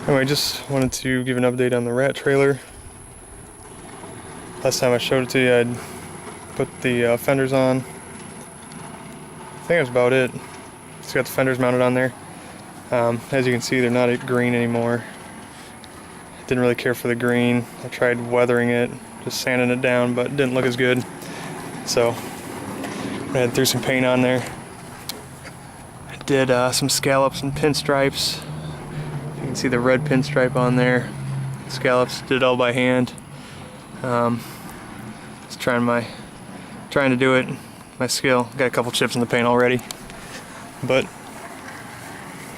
Anyway, just wanted to give an update on the rat trailer. Last time I showed it to you, I'd put the fenders on. I think that's about it. Just got the fenders mounted on there. As you can see, they're not green anymore. Didn't really care for the green. I tried weathering it, just sanding it down, but it didn't look as good. So I threw some paint on there. I did some scallops and pinstripes. You can see the red pinstripe on there. Scallops, did it all by hand. Just trying to do it. My skill. Got a couple chips in the paint already, but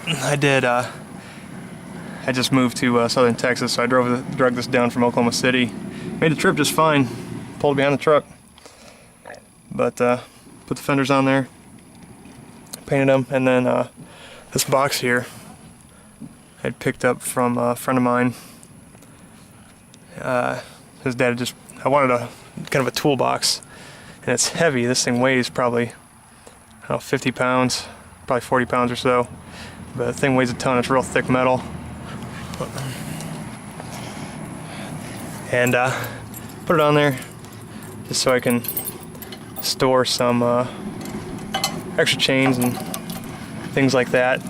I did. I just moved to southern Texas, so I drug this down from Oklahoma City. Made the trip just fine. Pulled behind the truck, but put the fenders on there, painted them, and then this box here I'd picked up from a friend of mine. His dad I wanted a kind of a toolbox, and it's heavy. This thing weighs probably, I don't know, 50 pounds, probably 40 pounds or so. But the thing weighs a ton. It's real thick metal. And put it on there just so I can store some extra chains and things like that.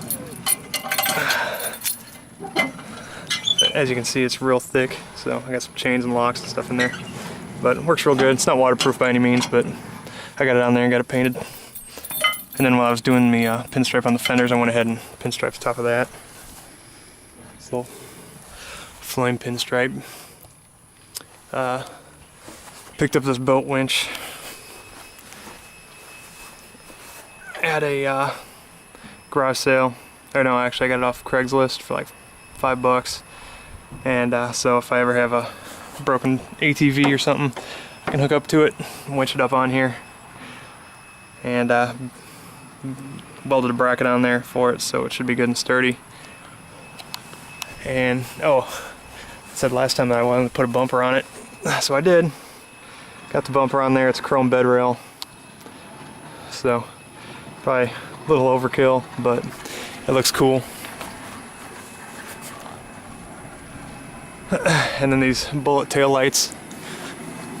As you can see, it's real thick, so I got some chains and locks and stuff in there. But it works real good. It's not waterproof by any means, but I got it on there and got it painted. And then while I was doing the pinstripe on the fenders, I went ahead and pinstriped the top of that. This little flame pinstripe. Picked up this boat winch at a garage sale. Or no, actually I got it off Craigslist for like $5. And so if I ever have a broken ATV or something, I can hook up to it, winch it up on here, and welded a bracket on there for it, so it should be good and sturdy. And I said last time that I wanted to put a bumper on it, so I did. Got the bumper on there. It's a chrome bed rail, so probably a little overkill, but it looks cool. And then these bullet tail lights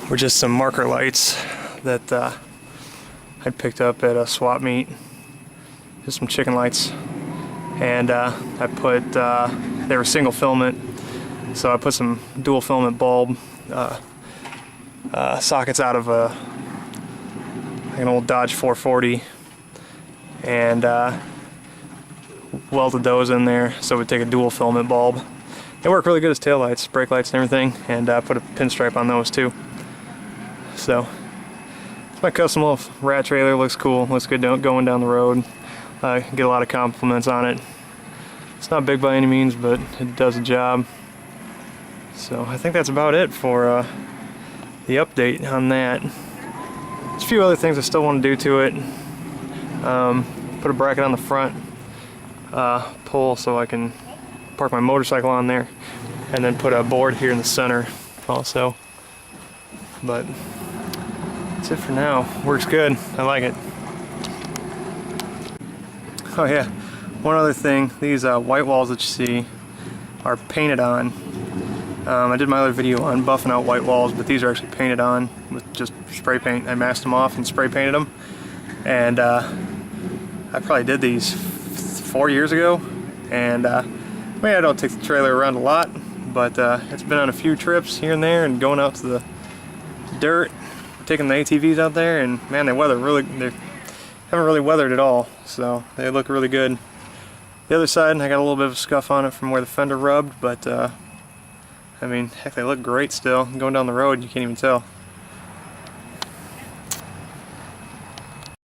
were just some marker lights that I picked up at a swap meet. Just some chicken lights. And I put, they were single filament, so I put some dual filament bulb sockets out of an old Dodge 440, and welded those in there so it would take a dual filament bulb. They work really good as tail lights, brake lights and everything, and put a pinstripe on those too. So it's my custom little rat trailer. Looks cool, looks good going down the road. Get a lot of compliments on it. It's not big by any means, but it does the job. So I think that's about it for the update on that. There's a few other things I still want to do to it. Put a bracket on the front pole so I can park my motorcycle on there, and then put a board here in the center also. But that's it for now. Works good. I like it. Oh yeah, one other thing. These white walls that you see are painted on. I did my other video on buffing out white walls, but these are actually painted on with just spray paint. I masked them off and spray painted them. And I probably did these 4 years ago. And I mean, I don't take the trailer around a lot, but it's been on a few trips here and there and going out to the dirt, taking the ATVs out there, and man, they haven't really weathered at all, so they look really good. The other side, I got a little bit of a scuff on it from where the fender rubbed, but I mean, heck, they look great still. Going down the road, you can't even tell.